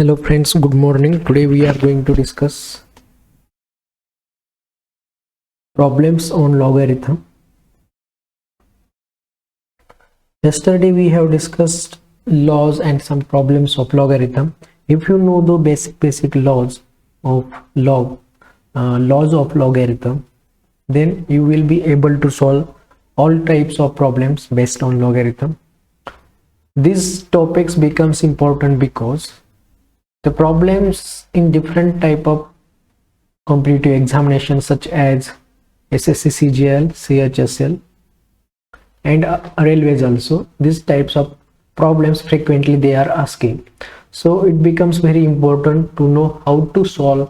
Hello friends, good morning. Today we are going to discuss problems on logarithm. Yesterday we have discussed laws and some problems of logarithm. If you know the basic laws of logarithm, then you will be able to solve all types of problems based on logarithm. These topics becomes important because the problems in different type of competitive examinations such as SSC, CGL, CHSL and railways also, these types of problems frequently they are asking. So it becomes very important to know how to solve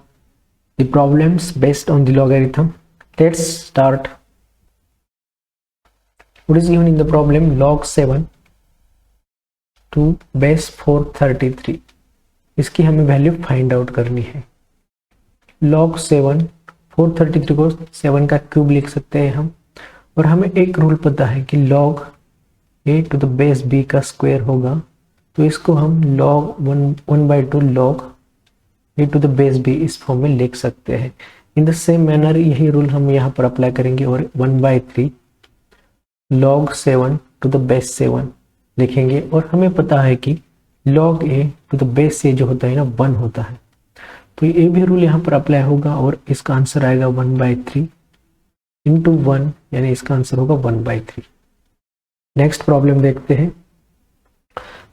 the problems based on the logarithm. Let's start. What is given in the problem? Log 7 to base 433. इसकी हमें value find out करनी है. log 7 433 को 7 का cube लिख सकते हैं हम, और हमें एक रूल पता है कि log a to the base b का स्क्वायर होगा, तो इसको हम log 1/2 log a to the base b इस फॉर्म में लिख सकते हैं. इन द सेम मैनर यही रूल हम यहाँ पर अप्लाई करेंगे और 1/3 log 7 to the base 7 लिखेंगे. और हमें पता है कि log a to the base से जो होता है ना 1 होता है, तो ये भी रूल यहाँ पर अप्लाई होगा और इसका आंसर आएगा 1/3 इंटू 1, यानी इसका आंसर होगा 1/3. नेक्स्ट प्रॉब्लम देखते हैं.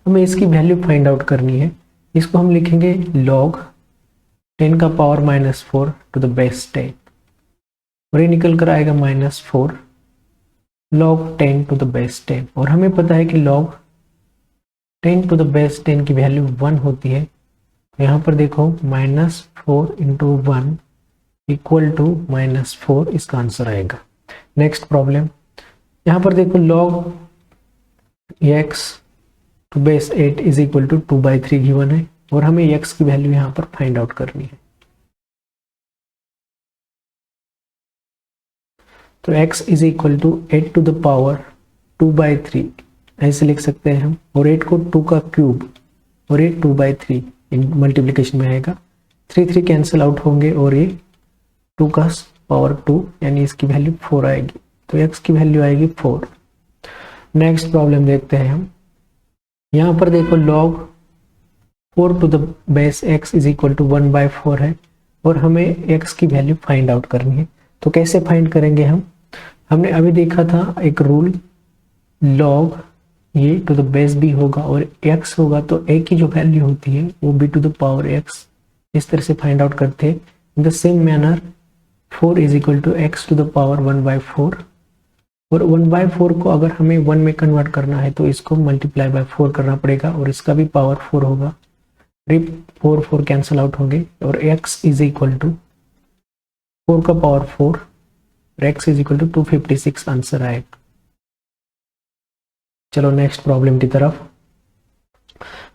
हमें इसकी वैल्यू फाइंड आउट करनी है. इसको हम लिखेंगे log 10 का पावर -4 टू द बेस 10, और ये निकल कर आएगा -4 log 10 टू द बेस 10. और हमें पता है कि log 10 टू द बेस 10 की वैल्यू 1 होती है. यहाँ पर देखो -4 इंटू 1 इक्वल टू -4, इसका आंसर आएगा. Next problem. यहाँ पर देखो log x to base 8 is equal to 2/3 given है, और हमें x की वैल्यू यहाँ पर फाइंड आउट करनी है. तो x is equal to 8 to the power 2/3 ऐसे लिख सकते हैं हम, और 8 को 2 का क्यूब और ये 2/3 मल्टीप्लिकेशन में आएगा. 3 कैंसिल आउट होंगे और ये 2 का पावर 2, यानी इसकी वैल्यू 4 आएगी. तो x की वैल्यू आएगी 4. नेक्स्ट प्रॉब्लम देखते हैं हम. यहाँ पर देखो log 4 to the base x is equal to 1/4 है, और हमें x की वैल्यू फाइंड आउट करनी है. तो कैसे फाइंड करेंगे हम? हमने अभी देखा था एक रूल, log ये टू द बेस b होगा और x होगा, तो a की जो वैल्यू होती है वो b to the power x इस तरह से फाइंड आउट करते हैं. In the same manner 4 is equal to x to the power 1/4, और 1/4 को अगर हमें 1 में कन्वर्ट करना है तो इसको मल्टीप्लाई बाय 4 करना पड़ेगा, और इसका भी पावर 4 होगा. 4 कैंसिल आउट होंगे, और x इज इक्वल टू 4 का पावर 4 और x is equal to 256 answer आएगा. चलो नेक्स्ट प्रॉब्लम की तरफ.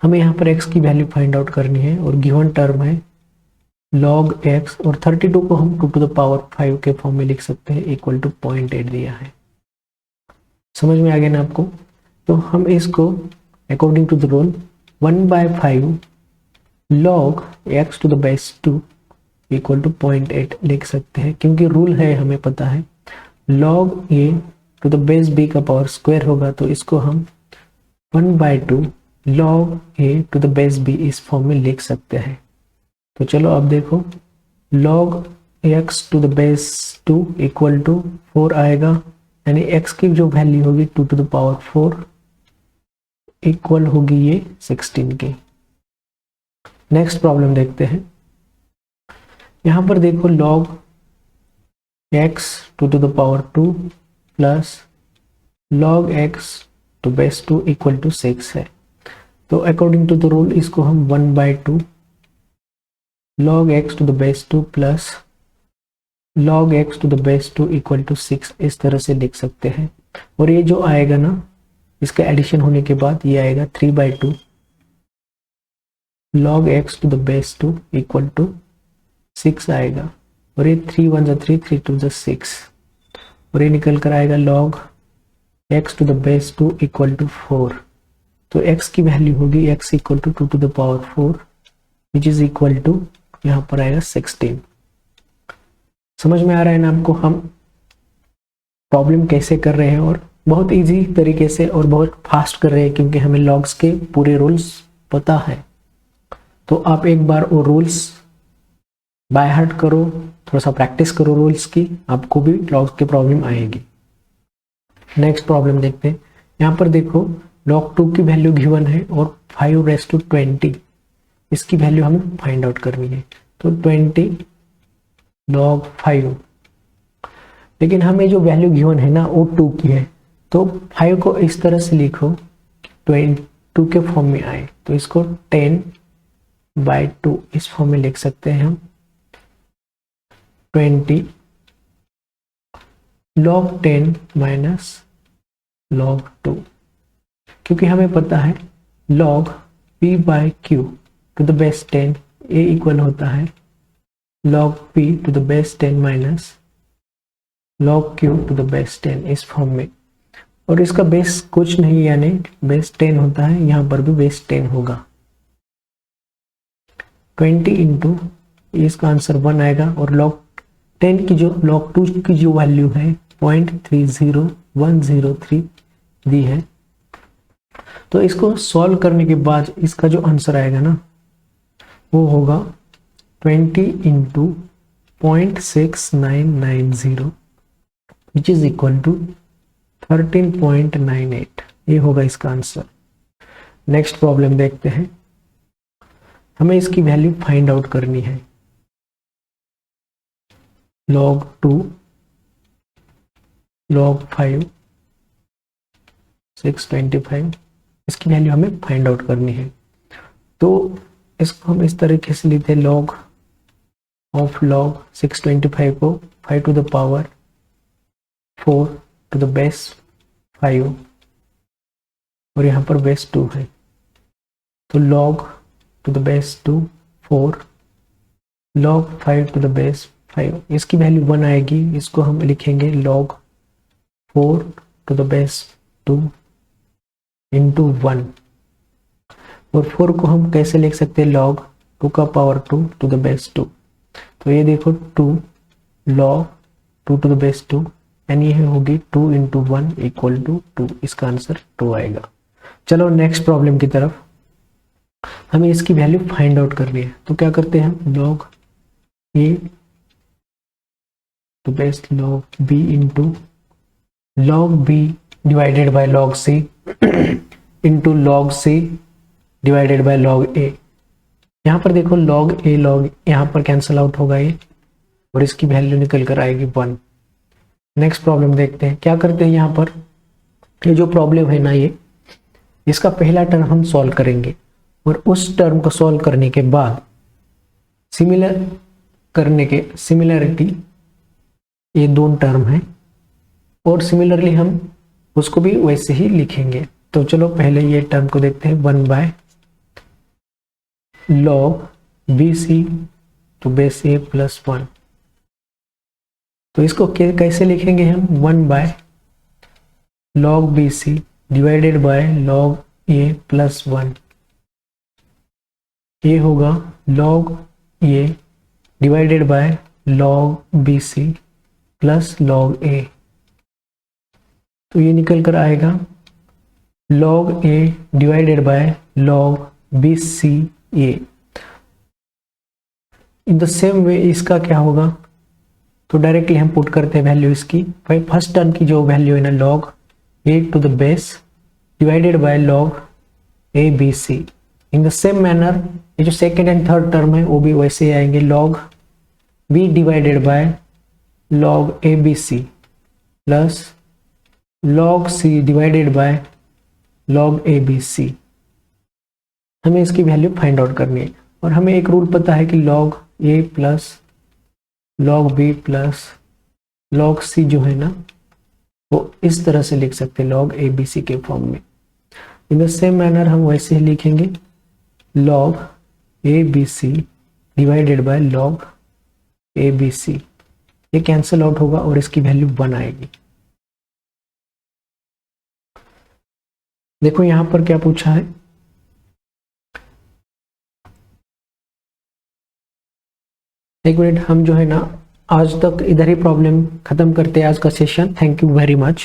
हमें यहाँ पर x की वैल्यू फाइंड आउट करनी है, और गिवन टर्म है log x, और 32 को हम 2 टू द पावर 5 के फॉर्म में लिख सकते हैं, इक्वल टू 0.8 दिया है. समझ में आ गया ना आपको? तो हम इसको according to the rule 1/5 log x to the base 2 equal to 0.8 लिख सकते हैं, क्योंकि रूल है हमें पता है log a to the base b का पावर स्क्वायर होगा, तो इसको हम 1/2 log a to the base b इस फॉर्म में लिख सकते हैं. तो चलो अब देखो, log x to the base 2 equal to 4 आएगा, यानी x की जो वैल्यू होगी 2 टू द पावर 4 इक्वल होगी ये 16 की. नेक्स्ट प्रॉब्लम देखते हैं. यहाँ पर देखो log x to the power 2 plus log x to base 2 equal to 6 है. तो अकॉर्डिंग टू द रूल इसको हम 1/2 log x to the base 2 plus log x to the base 2 equal to 6 इस तरह से लिख सकते हैं. और ये जो आएगा ना, इसका एडिशन होने के बाद ये आएगा 3/2 log x to the base 2 equal to 6 आएगा, और ये 3 1 जा 3 3 2 जा 6, और ये निकल कर आएगा log x to the base 2 equal to 4. तो x की वैल्यू होगी x equal to 2 to the power 4 which is equal to यहाँ पर आएगा 16। समझ में आ रहा है ना आपको हम प्रॉब्लम कैसे कर रहे हैं, और बहुत इजी तरीके से और बहुत फास्ट कर रहे हैं क्योंकि हमें लॉग्स के पूरे रूल्स पता है। तो आप एक बार वो रूल्स बाय हार्ट करो, थोड़ा सा प्रैक्टिस करो रूल्स की, आपको भी लॉग्स की प्रॉब्लम आएगी। नेक्स्ट प्रॉब्लम देखते हैं। यहाँ पर देखो log 2 की वैल्यू गिवन है और 5⁻20 इसकी वैल्यू हमें फाइंड आउट करनी है। तो 20 log 5, लेकिन हमें जो वैल्यू गिवन है ना वो 2 की है, तो 5 को इस तरह से लिखो 22 के फॉर्म में आए, तो इसको 10/2 इस फॉर्म में लिख सकते हैं हम। 20 log 10 माइनस log 2, क्योंकि हमें पता है log p/q to the base 10 a equal होता है log p to the base 10 minus log q to the base 10 इस फॉर्म में। और इसका बेस कुछ नहीं यानी बेस 10 होता है, यहाँ पर भी बेस 10 होगा। 20 इंटू इसका आंसर 1 आएगा, और log 10 की जो log 2 की जो वैल्यू है 0.30103 दी है। तो इसको सॉल्व करने के बाद इसका जो आंसर आएगा ना वो होगा 20 into 0.6990 which is equal to 13.98। ये होगा इसका आंसर। नेक्स्ट प्रॉब्लम देखते हैं। हमें इसकी वैल्यू फाइंड आउट करनी है। log 2 log 5 625 इसकी वैल्यू हमें फाइंड आउट करनी है। तो इसको हम इस तरीके से लेते हैं, log ऑफ log 625 को 5 to the power 4 to the base 5, और यहाँ पर बेस 2 है, तो log to the base 2 4 log 5 to the base 5, इसकी वैल्यू 1 आएगी। इसको हम लिखेंगे log 4 to the base 2 into 1, और 4 को हम कैसे लिख सकते हैं log 2 का पावर 2 टू द बेस 2। तो ये देखो 2 log 2 टू द बेस 2, यानी ये होगी 2 इंटू 1 इक्वल टू 2। इसका आंसर 2 आएगा। चलो नेक्स्ट प्रॉब्लम की तरफ। हमें इसकी वैल्यू फाइंड आउट करनी है, तो क्या करते हैं हम log a to base log b into log b divided by log c into log c divided by log a। यहाँ पर देखो log a log यहाँ पर कैंसिल आउट होगा ये, और इसकी वैल्यू निकल कर आएगी 1। नेक्स्ट प्रॉब्लम देखते हैं। क्या करते हैं यहाँ पर, ये जो प्रॉब्लम है ना ये इसका पहला टर्म हम सॉल्व करेंगे, और उस टर्म को सॉल्व करने के बाद सिमिलरिटी ये दोनों टर्म है, और सिमिलरली हम उसको भी वैसे ही लिखेंगे। तो चलो पहले ये टर्म को देखते हैं, 1/log bc to base a plus 1। तो इसको कैसे लिखेंगे हम, 1/log bc divided by log a plus 1। ये होगा log a divided by log bc plus log a। तो ये निकल कर आएगा log a divided by log bc a। In the same way इसका क्या होगा, तो डायरेक्टली हम पुट करते हैं वैल्यू इसकी। फर्स्ट टर्म की जो वैल्यू है ना log a to the base divided by log a b c। In the same manner ये जो सेकेंड एंड थर्ड टर्म है वो भी वैसे ही आएंगे, log b divided by log a b c plus log c divided by log a b c। हमें इसकी value find out करनी है, और हमें एक रूल पता है कि log a plus log b plus log c जो है ना वो इस तरह से लिख सकते हैं log a b c के फॉर्म में। इन द सेम मैनर हम वैसे ही लिखेंगे log a b c divided by log a b c। ये कैंसिल आउट होगा और इसकी वैल्यू 1 आएगी। देखो यहां पर क्या पूछा है, एक मिनट, हम जो है ना आज तक इधर ही प्रॉब्लम खत्म करते हैं आज का session. Thank you very much.